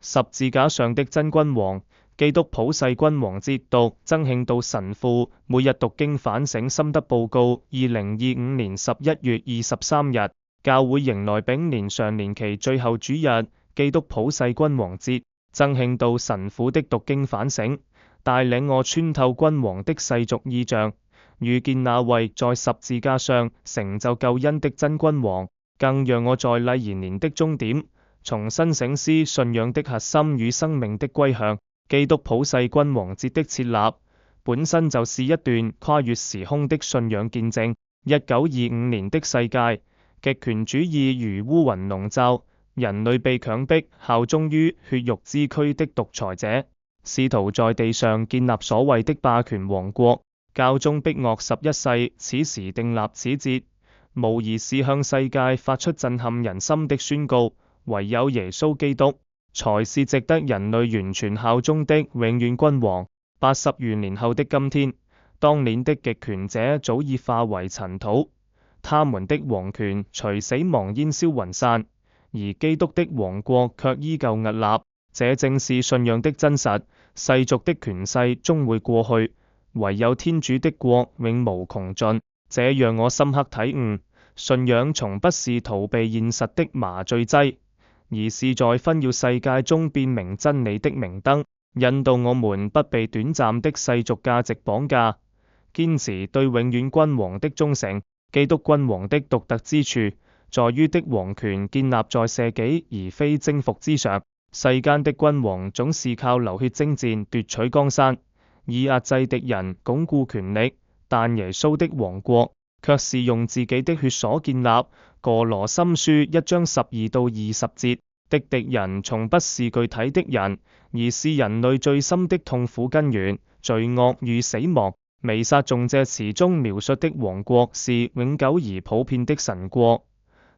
十字架上的真君王，基督普世君王節讀曾慶道神父每日讀經反省心得報告2025年11月23日，教會迎來丙年常年期最後主日，基督普世君王節，曾慶道神父的讀經反省，帶領我穿透君王的世俗意象，遇見那位在十字架上成就救恩的真君王，更讓我在禮儀年的終點，重新省思信仰的核心與生命的歸向。基督普世君王節的設立，本身就是一段跨越時空的信仰見證。1925年的世界，極權主義如烏雲籠罩，人類被強迫效忠於血肉之軀的獨裁者，試圖在地上建立所謂的霸權王國。教宗庇岳11世此時訂立此節，無疑是向世界發出震撼人心的宣告，唯有耶穌基督才是值得人類完全效忠的永遠君王。80餘年後的今天，當年的極權者早已化為塵土，他們的王權隨死亡煙消雲散，而基督的王國卻依舊屹立。這正是信仰的真實，世俗的權勢終會過去，唯有天主的國永無窮盡。這讓我深刻體悟，信仰從不是逃避現實的麻醉劑，而是在紛擾世界中辨明真理的明燈，引導我們不被短暫的世俗價值綁架，堅持對永遠君王的忠誠。基督君王的獨特之處，在於的王權建立在捨己而非征服之上。世間的君王總是靠流血征戰奪取江山，以壓制敵人，鞏固權力，但耶穌的王國卻是用自己的血所建立。哥羅森書1章12到20節的敵人從不是具體的人，而是人類最深的痛苦根源，罪惡與死亡。彌撒頌這詞中描述的王國是永久而普遍的神國，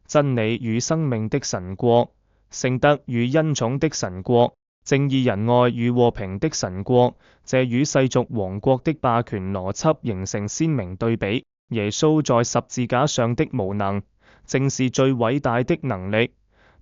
真理與生命的神國，聖德與恩寵的神國，正義仁愛與和平的神國。這與世俗王國的霸權邏輯形成鮮明對比。耶穌在十字架上的無能，正是最偉大的能力，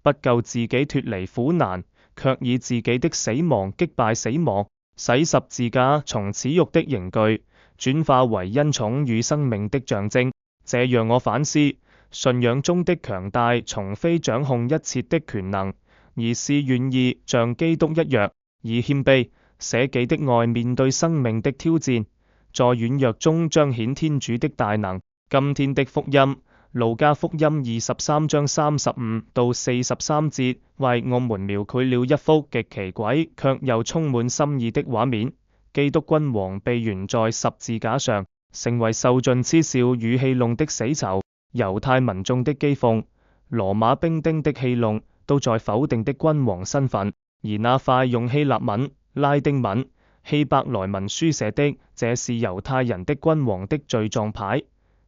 不救自己脫離苦難，卻以自己的死亡擊敗死亡，使十字架從恥辱的刑具轉化為恩寵與生命的象徵。這讓我反思，信仰中的強大從非掌控一切的權能，而是願意像基督一樣，以謙卑捨己的愛面對生命的挑戰，在軟弱中彰顯天主的大能。今天的福音，路加福音23章35到43節，為我們描繪了一幅極奇詭卻又充滿心意的畫面。基督君王被懸在十字架上，成為受盡嗤笑與戲弄的死囚。猶太民眾的譏諷，羅馬兵丁的戲弄，都在否定的君王身份。而那塊用希臘文、拉丁文、希伯來文書寫的，這是猶太人的君王的罪狀牌，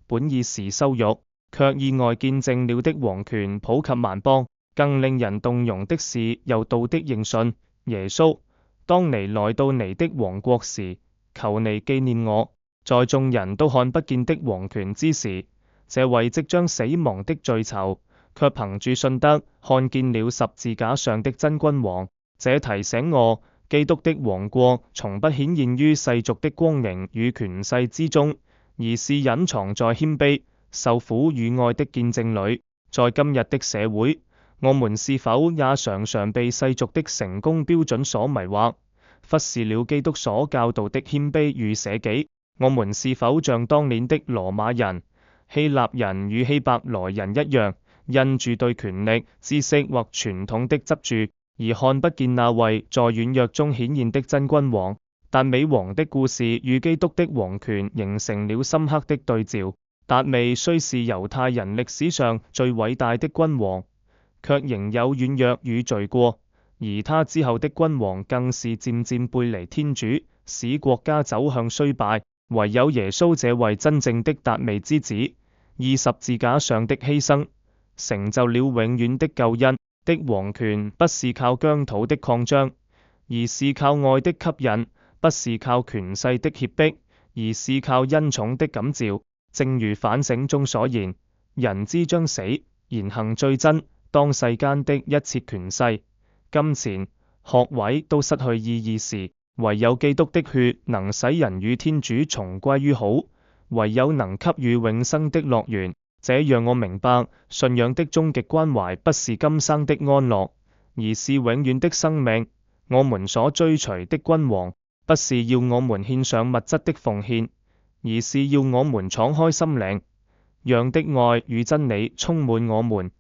本意是羞辱，卻意外見證了的王權普及萬邦。更令人動容的是又道的應訊，耶穌，當你來到你的王國時，求你紀念我。在眾人都看不見的王權之時，這位即將死亡的罪囚，卻憑住信德看見了十字架上的真君王。這提醒我，基督的王國從不顯現於世俗的光榮與權勢之中，而是隱藏在謙卑、受苦與愛的見證裏。在今日的社會，我們是否也常常被世俗的成功標準所迷惑，忽視了基督所教導的謙卑與捨己？我們是否像當年的羅馬人、希臘人與希伯來人一樣，因住對權力、知識或傳統的執著，而看不見那位在軟弱中顯現的真君王？達美王的故事與基督的王權形成了深刻的對照。達美雖是猶太人歷史上最偉大的君王，卻仍有軟弱與罪過，而他之後的君王更是漸漸背離天主，使國家走向衰敗。唯有耶穌這位真正的達美之子，以十字架上的犧牲，成就了永遠的救恩。的王權不是靠疆土的擴張，而是靠愛的吸引；不是靠權勢的脅迫，而是靠恩寵的感召。正如反省中所言，人之將死，言行最真，當世間的一切權勢、金錢、學位都失去意義時，唯有基督的血能使人與天主重歸於好，唯有能給予永生的樂園。這讓我明白，信仰的終極關懷不是今生的安樂，而是永遠的生命。我們所追隨的君王，不是要我們獻上物質的奉獻，而是要我們敞開心靈，讓的愛與真理充滿我們，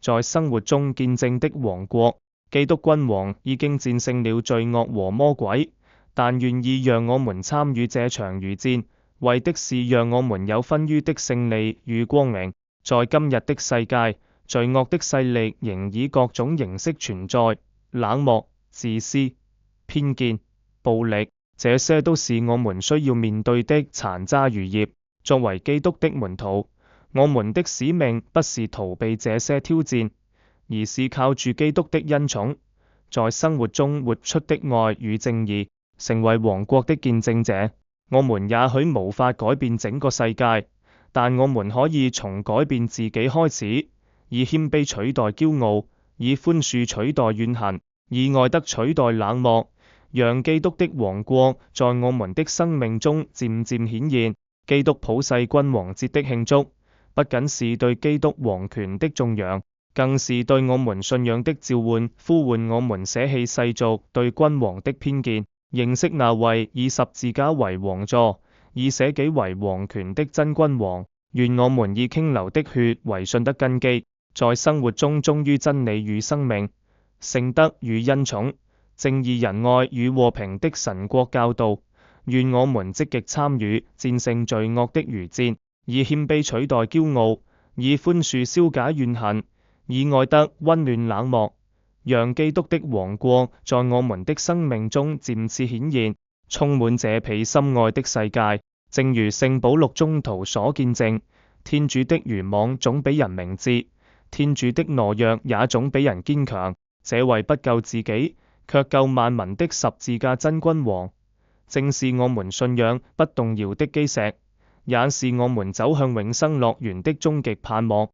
在生活中見證的王國。基督君王已經戰勝了罪惡和魔鬼，但願意讓我們參與這場餘戰，為的是讓我們有分於的勝利與光榮。在今日的世界，罪惡的勢力仍以各種形式存在，冷漠、自私、偏見、暴力，這些都是我們需要面對的殘渣餘孽。作為基督的門徒，我們的使命不是逃避這些挑戰，而是靠住基督的恩寵，在生活中活出的愛與正義，成為王國的見證者。我們也許無法改變整個世界，但我們可以從改變自己開始，以謙卑取代驕傲，以寬恕取代怨恨，以愛德取代冷漠，讓基督的王國在我們的生命中漸漸顯現。基督普世君王節的慶祝，不僅是對基督王權的頌揚，更是對我們信仰的召喚，呼喚我們捨棄世俗對君王的偏見，認識那位以十字架為王座，以捨己為王權的真君王。願我們以傾流的血為信德根基，在生活中忠於真理與生命、聖德與恩寵、正義仁愛與和平的神國教導。願我們積極參與戰勝罪惡的餘戰，以謙卑取代驕傲，以寬恕消解怨恨，以愛德溫暖冷漠，讓基督的王國在我們的生命中漸次顯現，充滿這被深愛的世界。正如聖保祿宗徒所見證，天主的愚妄總比人明智，天主的懦弱也總比人堅強。這位不救自己，卻救萬民的十字架真君王，正是我們信仰不動搖的基石，也是我們走向永生樂園的終極盼望。